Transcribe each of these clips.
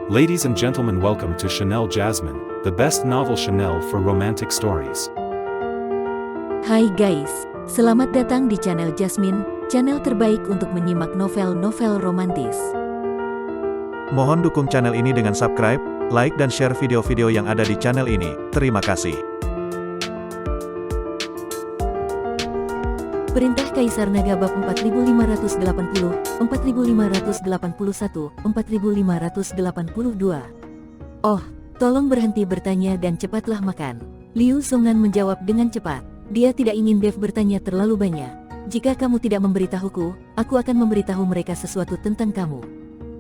Ladies and gentlemen, welcome to Chanel Jasmine, the best novel Chanel for romantic stories. Hai guys, selamat datang di channel Jasmine, channel terbaik untuk menyimak novel-novel romantis. Mohon dukung channel ini dengan subscribe, like dan share video-video yang ada di channel ini. Terima kasih. Perintah Kaisar Naga bab 4580, 4581, 4582. Oh, tolong berhenti bertanya dan cepatlah makan. Liu Zongnan menjawab dengan cepat. Dia tidak ingin Dev bertanya terlalu banyak. Jika kamu tidak memberitahuku, aku akan memberitahu mereka sesuatu tentang kamu.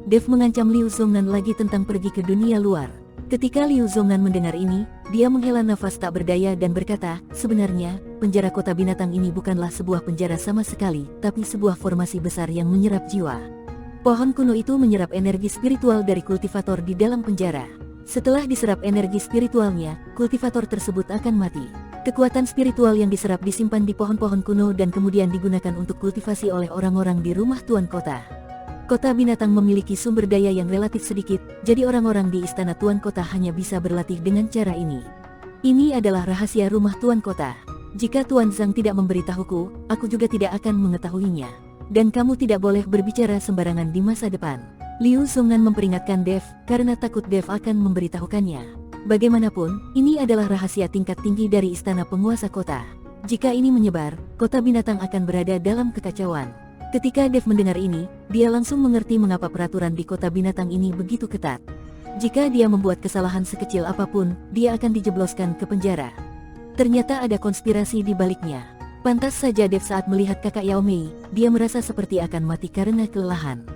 Dev mengancam Liu Zongnan lagi tentang pergi ke dunia luar. Ketika Liu Zongnan mendengar ini, dia menghela nafas tak berdaya dan berkata, sebenarnya, penjara kota binatang ini bukanlah sebuah penjara sama sekali, tapi sebuah formasi besar yang menyerap jiwa. Pohon kuno itu menyerap energi spiritual dari kultivator di dalam penjara. Setelah diserap energi spiritualnya, kultivator tersebut akan mati. Kekuatan spiritual yang diserap disimpan di pohon-pohon kuno dan kemudian digunakan untuk kultivasi oleh orang-orang di rumah tuan kota. Kota binatang memiliki sumber daya yang relatif sedikit, jadi orang-orang di istana tuan kota hanya bisa berlatih dengan cara ini. Ini adalah rahasia rumah tuan kota. Jika Tuan Zhang tidak memberitahuku, aku juga tidak akan mengetahuinya. Dan kamu tidak boleh berbicara sembarangan di masa depan. Liu Zongnan memperingatkan Dev, karena takut Dev akan memberitahukannya. Bagaimanapun, ini adalah rahasia tingkat tinggi dari istana penguasa kota. Jika ini menyebar, kota binatang akan berada dalam kekacauan. Ketika Dev mendengar ini, dia langsung mengerti mengapa peraturan di kota binatang ini begitu ketat. Jika dia membuat kesalahan sekecil apapun, dia akan dijebloskan ke penjara. Ternyata ada konspirasi di baliknya. Pantas saja Dev saat melihat kakak Yao Mei, dia merasa seperti akan mati karena kelelahan.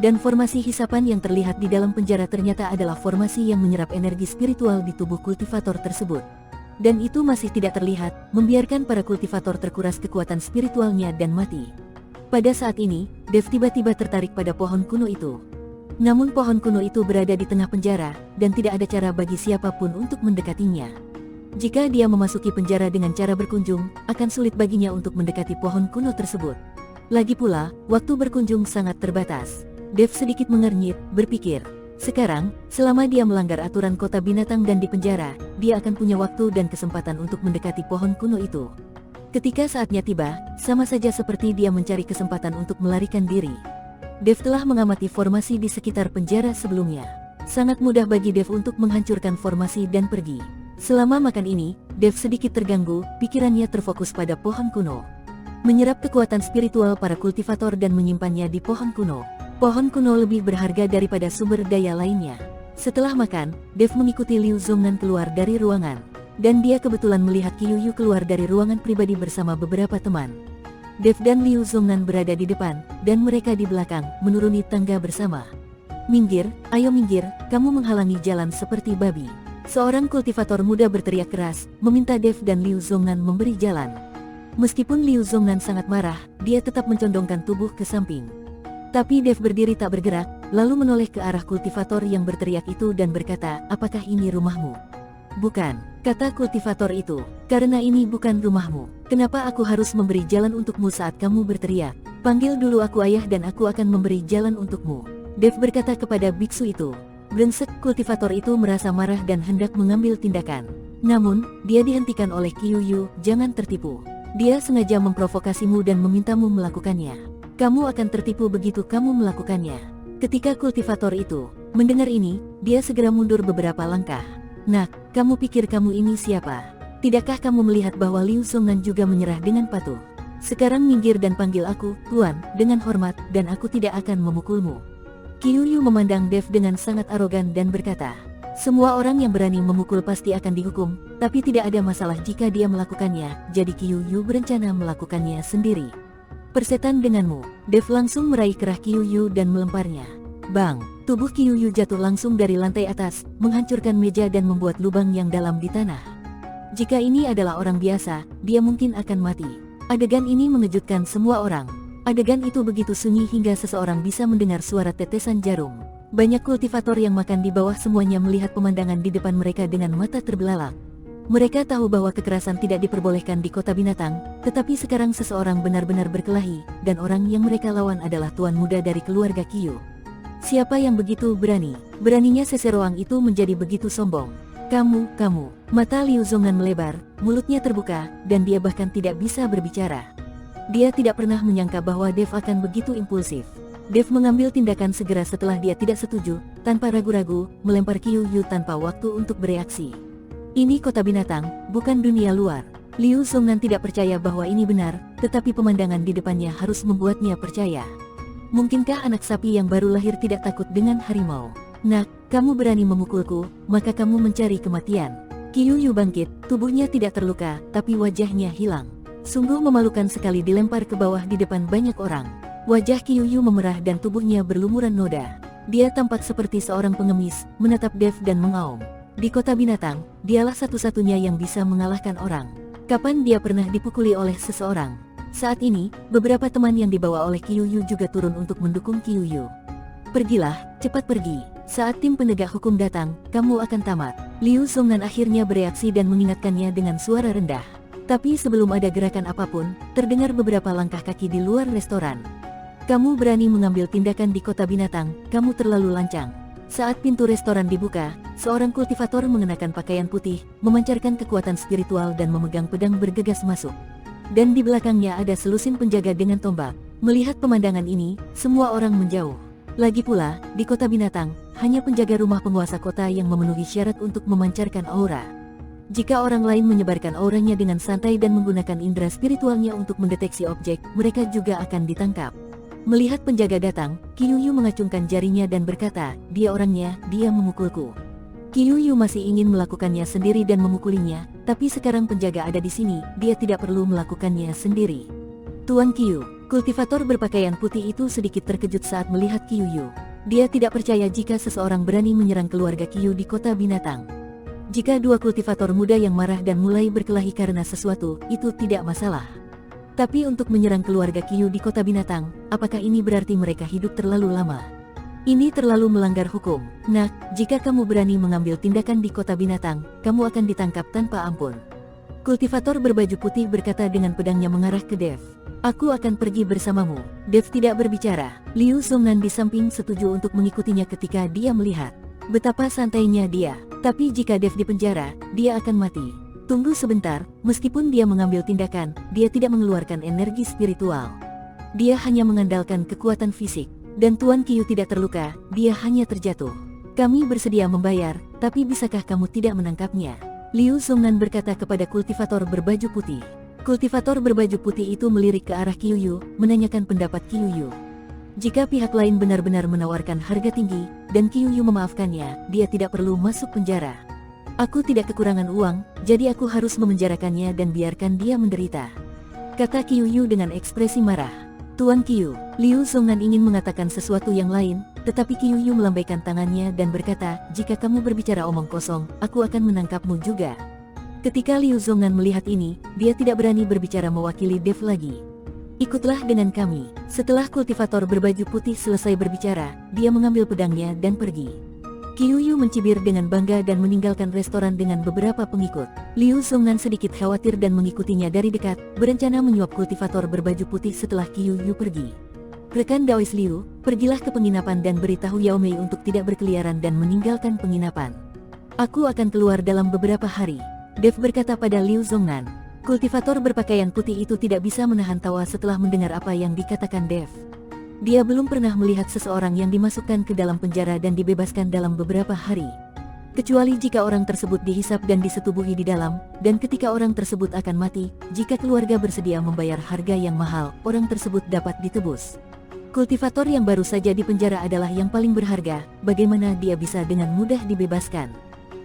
Dan formasi hisapan yang terlihat di dalam penjara ternyata adalah formasi yang menyerap energi spiritual di tubuh kultivator tersebut. Dan itu masih tidak terlihat, membiarkan para kultivator terkuras kekuatan spiritualnya dan mati. Pada saat ini, Dev tiba-tiba tertarik pada pohon kuno itu. Namun pohon kuno itu berada di tengah penjara, dan tidak ada cara bagi siapapun untuk mendekatinya. Jika dia memasuki penjara dengan cara berkunjung, akan sulit baginya untuk mendekati pohon kuno tersebut. Lagi pula, waktu berkunjung sangat terbatas. Dev sedikit mengernyit, berpikir. Sekarang, selama dia melanggar aturan kota binatang dan di penjara, dia akan punya waktu dan kesempatan untuk mendekati pohon kuno itu. Ketika saatnya tiba, sama saja seperti dia mencari kesempatan untuk melarikan diri. Dev telah mengamati formasi di sekitar penjara sebelumnya. Sangat mudah bagi Dev untuk menghancurkan formasi dan pergi. Selama makan ini, Dev sedikit terganggu, pikirannya terfokus pada pohon kuno. Menyerap kekuatan spiritual para kultivator dan menyimpannya di pohon kuno. Pohon kuno lebih berharga daripada sumber daya lainnya. Setelah makan, Dev mengikuti Liu Zongnan keluar dari ruangan. Dan dia kebetulan melihat Qiuyu keluar dari ruangan pribadi bersama beberapa teman. Dev dan Liu Zongnan berada di depan, dan mereka di belakang, menuruni tangga bersama. Minggir, ayo minggir, kamu menghalangi jalan seperti babi. Seorang kultivator muda berteriak keras, meminta Dev dan Liu Zongnan memberi jalan. Meskipun Liu Zongnan sangat marah, dia tetap mencondongkan tubuh ke samping. Tapi Dev berdiri tak bergerak, lalu menoleh ke arah kultivator yang berteriak itu dan berkata, apakah ini rumahmu? Bukan, kata kultivator itu, karena ini bukan rumahmu. Kenapa aku harus memberi jalan untukmu saat kamu berteriak? Panggil dulu aku ayah dan aku akan memberi jalan untukmu. Dev berkata kepada biksu itu. Brengsek, kultivator itu merasa marah dan hendak mengambil tindakan. Namun, dia dihentikan oleh Qiuyu, jangan tertipu. Dia sengaja memprovokasimu dan memintamu melakukannya. Kamu akan tertipu begitu kamu melakukannya. Ketika kultivator itu mendengar ini, dia segera mundur beberapa langkah. Nak, kamu pikir kamu ini siapa? Tidakkah kamu melihat bahwa Liu Zongnan juga menyerah dengan patuh? Sekarang minggir dan panggil aku, Tuan, dengan hormat, dan aku tidak akan memukulmu. Qiuyu memandang Dev dengan sangat arogan dan berkata, semua orang yang berani memukul pasti akan dihukum, tapi tidak ada masalah jika dia melakukannya, jadi Qiuyu berencana melakukannya sendiri. Persetan denganmu. Dev langsung meraih kerah Qiuyu dan melemparnya. Bang! Tubuh Qiuyu jatuh langsung dari lantai atas, menghancurkan meja dan membuat lubang yang dalam di tanah. Jika ini adalah orang biasa, dia mungkin akan mati. Adegan ini mengejutkan semua orang. Adegan itu begitu sunyi hingga seseorang bisa mendengar suara tetesan jarum. Banyak kultivator yang makan di bawah semuanya melihat pemandangan di depan mereka dengan mata terbelalak. Mereka tahu bahwa kekerasan tidak diperbolehkan di kota binatang, tetapi sekarang seseorang benar-benar berkelahi, dan orang yang mereka lawan adalah tuan muda dari keluarga Qiu. Siapa yang begitu berani? Beraninya seseorang itu menjadi begitu sombong. Kamu. Mata Liu Zongnan melebar, mulutnya terbuka, dan dia bahkan tidak bisa berbicara. Dia tidak pernah menyangka bahwa Dev akan begitu impulsif. Dev mengambil tindakan segera setelah dia tidak setuju, tanpa ragu-ragu, melempar Qiu Yu tanpa waktu untuk bereaksi. Ini kota binatang, bukan dunia luar. Liu Zongnan tidak percaya bahwa ini benar, tetapi pemandangan di depannya harus membuatnya percaya. Mungkinkah anak sapi yang baru lahir tidak takut dengan harimau? Nak, kamu berani memukulku, maka kamu mencari kematian. Qiu Yu bangkit, tubuhnya tidak terluka, tapi wajahnya hilang. Sungguh memalukan sekali dilempar ke bawah di depan banyak orang. Wajah Qiu Yu memerah dan tubuhnya berlumuran noda. Dia tampak seperti seorang pengemis, menatap Dev dan mengaum. Di kota binatang, dialah satu-satunya yang bisa mengalahkan orang. Kapan dia pernah dipukuli oleh seseorang? Saat ini, beberapa teman yang dibawa oleh Qiu Yu juga turun untuk mendukung Qiu Yu. Pergilah, cepat pergi. Saat tim penegak hukum datang, kamu akan tamat. Liu Zongnan akhirnya bereaksi dan mengingatkannya dengan suara rendah. Tapi sebelum ada gerakan apapun, terdengar beberapa langkah kaki di luar restoran. Kamu berani mengambil tindakan di kota binatang, kamu terlalu lancang. Saat pintu restoran dibuka, seorang kultivator mengenakan pakaian putih, memancarkan kekuatan spiritual dan memegang pedang bergegas masuk. Dan di belakangnya ada selusin penjaga dengan tombak. Melihat pemandangan ini, semua orang menjauh. Lagi pula, di kota binatang, hanya penjaga rumah penguasa kota yang memenuhi syarat untuk memancarkan aura. Jika orang lain menyebarkan auranya dengan santai dan menggunakan indera spiritualnya untuk mendeteksi objek, mereka juga akan ditangkap. Melihat penjaga datang, Qiu Yu mengacungkan jarinya dan berkata, dia orangnya, dia memukulku. Qiu Yu masih ingin melakukannya sendiri dan memukulinya, tapi sekarang penjaga ada di sini, dia tidak perlu melakukannya sendiri. Tuan Qiu, kultivator berpakaian putih itu sedikit terkejut saat melihat Qiu Yu. Dia tidak percaya jika seseorang berani menyerang keluarga Qiu di kota binatang. Jika dua kultivator muda yang marah dan mulai berkelahi karena sesuatu, itu tidak masalah. Tapi untuk menyerang keluarga Qiu di kota binatang, apakah ini berarti mereka hidup terlalu lama? Ini terlalu melanggar hukum. Nak, jika kamu berani mengambil tindakan di kota binatang, kamu akan ditangkap tanpa ampun. Kultivator berbaju putih berkata dengan pedangnya mengarah ke Dev. Aku akan pergi bersamamu. Dev tidak berbicara. Liu Zongnan di samping setuju untuk mengikutinya ketika dia melihat betapa santainya dia. Tapi jika Dev dipenjara, dia akan mati. Tunggu sebentar, meskipun dia mengambil tindakan, dia tidak mengeluarkan energi spiritual. Dia hanya mengandalkan kekuatan fisik. Dan Tuan Qiu tidak terluka, dia hanya terjatuh. Kami bersedia membayar, tapi bisakah kamu tidak menangkapnya? Liu Zongnan berkata kepada kultivator berbaju putih. Kultivator berbaju putih itu melirik ke arah Qiu Yu, menanyakan pendapat Qiu Yu. Jika pihak lain benar-benar menawarkan harga tinggi, dan Qiu Yu memaafkannya, dia tidak perlu masuk penjara. Aku tidak kekurangan uang, jadi aku harus memenjarakannya dan biarkan dia menderita, kata Qiu Yu dengan ekspresi marah. Tuan Qiu, Liu Zongnan ingin mengatakan sesuatu yang lain, tetapi Qiu Yu melambaikan tangannya dan berkata, jika kamu berbicara omong kosong, aku akan menangkapmu juga. Ketika Liu Zongnan melihat ini, dia tidak berani berbicara mewakili Dev lagi. Ikutlah dengan kami. Setelah kultivator berbaju putih selesai berbicara, dia mengambil pedangnya dan pergi. Qiu Yu mencibir dengan bangga dan meninggalkan restoran dengan beberapa pengikut. Liu Zongnan sedikit khawatir dan mengikutinya dari dekat, berencana menyuap kultivator berbaju putih setelah Qiu Yu pergi. Rekan Daois Liu, pergilah ke penginapan dan beritahu Yao Mei untuk tidak berkeliaran dan meninggalkan penginapan. Aku akan keluar dalam beberapa hari, Dev berkata pada Liu Zongnan. Kultivator berpakaian putih itu tidak bisa menahan tawa setelah mendengar apa yang dikatakan Dev. Dia belum pernah melihat seseorang yang dimasukkan ke dalam penjara dan dibebaskan dalam beberapa hari. Kecuali jika orang tersebut dihisap dan disetubuhi di dalam, dan ketika orang tersebut akan mati, jika keluarga bersedia membayar harga yang mahal, orang tersebut dapat ditebus. Kultivator yang baru saja dipenjara adalah yang paling berharga, bagaimana dia bisa dengan mudah dibebaskan?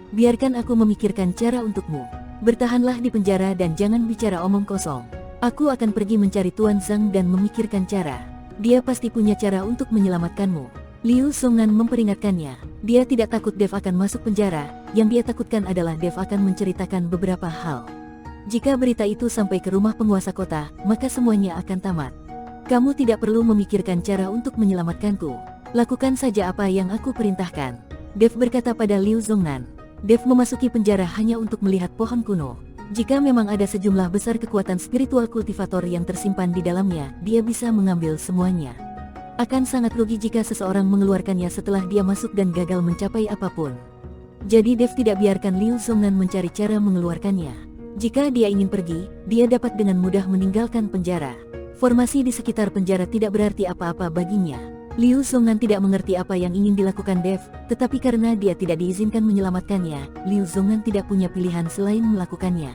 Biarkan aku memikirkan cara untukmu. Bertahanlah di penjara dan jangan bicara omong kosong. Aku akan pergi mencari Tuan Zhang dan memikirkan cara. Dia pasti punya cara untuk menyelamatkanmu. Liu Zongnan memperingatkannya. Dia tidak takut Dev akan masuk penjara, yang dia takutkan adalah Dev akan menceritakan beberapa hal. Jika berita itu sampai ke rumah penguasa kota, maka semuanya akan tamat. Kamu tidak perlu memikirkan cara untuk menyelamatkanku. Lakukan saja apa yang aku perintahkan, Dev berkata pada Liu Zongnan. Dev memasuki penjara hanya untuk melihat pohon kuno. Jika memang ada sejumlah besar kekuatan spiritual kultivator yang tersimpan di dalamnya, dia bisa mengambil semuanya. Akan sangat rugi jika seseorang mengeluarkannya setelah dia masuk dan gagal mencapai apapun. Jadi Dev tidak biarkan Liu Zongnan mencari cara mengeluarkannya. Jika dia ingin pergi, dia dapat dengan mudah meninggalkan penjara. Formasi di sekitar penjara tidak berarti apa-apa baginya. Liu Zongnan tidak mengerti apa yang ingin dilakukan Dev, tetapi karena dia tidak diizinkan menyelamatkannya, Liu Zongnan tidak punya pilihan selain melakukannya.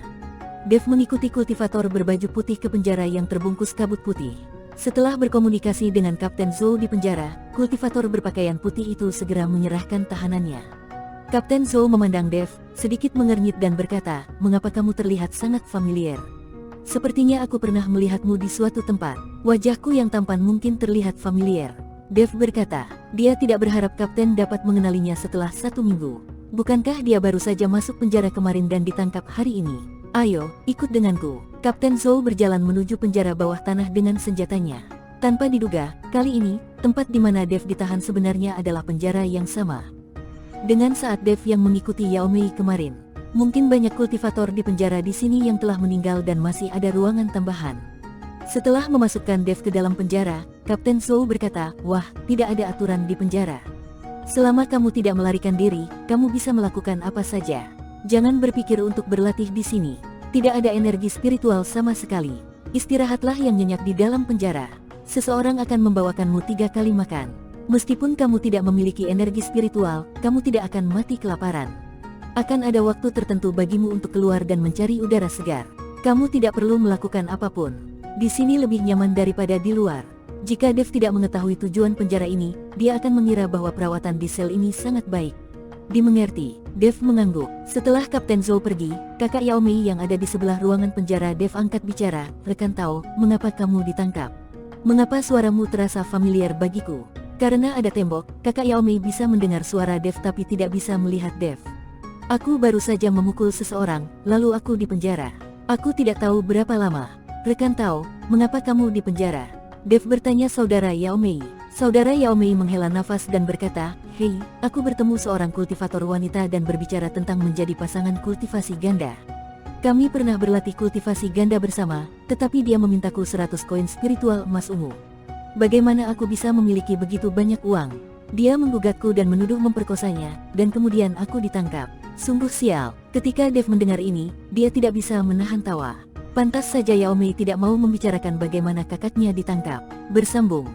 Dev mengikuti kultivator berbaju putih ke penjara yang terbungkus kabut putih. Setelah berkomunikasi dengan Kapten Zhou di penjara, kultivator berpakaian putih itu segera menyerahkan tahanannya. Kapten Zhou memandang Dev, sedikit mengernyit dan berkata, "Mengapa kamu terlihat sangat familiar? Sepertinya aku pernah melihatmu di suatu tempat. Wajahku yang tampan mungkin terlihat familiar." Dev berkata, dia tidak berharap Kapten dapat mengenalinya setelah 1 minggu. Bukankah dia baru saja masuk penjara kemarin dan ditangkap hari ini? Ayo, ikut denganku. Kapten Zhou berjalan menuju penjara bawah tanah dengan senjatanya. Tanpa diduga, kali ini, tempat di mana Dev ditahan sebenarnya adalah penjara yang sama dengan saat Dev yang mengikuti Yao Mei kemarin. Mungkin banyak kultivator di penjara di sini yang telah meninggal dan masih ada ruangan tambahan. Setelah memasukkan Dev ke dalam penjara, Kapten Zhou berkata, "Wah, tidak ada aturan di penjara. Selama kamu tidak melarikan diri, kamu bisa melakukan apa saja. Jangan berpikir untuk berlatih di sini. Tidak ada energi spiritual sama sekali. Istirahatlah yang nyenyak di dalam penjara. Seseorang akan membawakanmu 3 kali makan. Meskipun kamu tidak memiliki energi spiritual, kamu tidak akan mati kelaparan. Akan ada waktu tertentu bagimu untuk keluar dan mencari udara segar. Kamu tidak perlu melakukan apapun. Di sini lebih nyaman daripada di luar." Jika Dev tidak mengetahui tujuan penjara ini, dia akan mengira bahwa perawatan di sel ini sangat baik. Dimengerti, Dev mengangguk. Setelah Kapten Zhou pergi, kakak Yao Mei yang ada di sebelah ruangan penjara Dev angkat bicara, "Rekan Tao, mengapa kamu ditangkap? Mengapa suaramu terasa familiar bagiku?" Karena ada tembok, kakak Yao Mei bisa mendengar suara Dev tapi tidak bisa melihat Dev. "Aku baru saja memukul seseorang, lalu aku di penjara. Aku tidak tahu berapa lama." "Rekan Tao, mengapa kamu di penjara?" Dev bertanya saudara Yao Mei. Saudara Yao Mei menghela nafas dan berkata, "Hei, aku bertemu seorang kultivator wanita dan berbicara tentang menjadi pasangan kultivasi ganda. Kami pernah berlatih kultivasi ganda bersama, tetapi dia memintaku 100 koin spiritual emas ungu. Bagaimana aku bisa memiliki begitu banyak uang? Dia menggugatku dan menuduh memperkosanya, dan kemudian aku ditangkap. Sungguh sial." Ketika Dev mendengar ini, dia tidak bisa menahan tawa. Pantas saja Yao Mei tidak mau membicarakan bagaimana kakaknya ditangkap. Bersambung.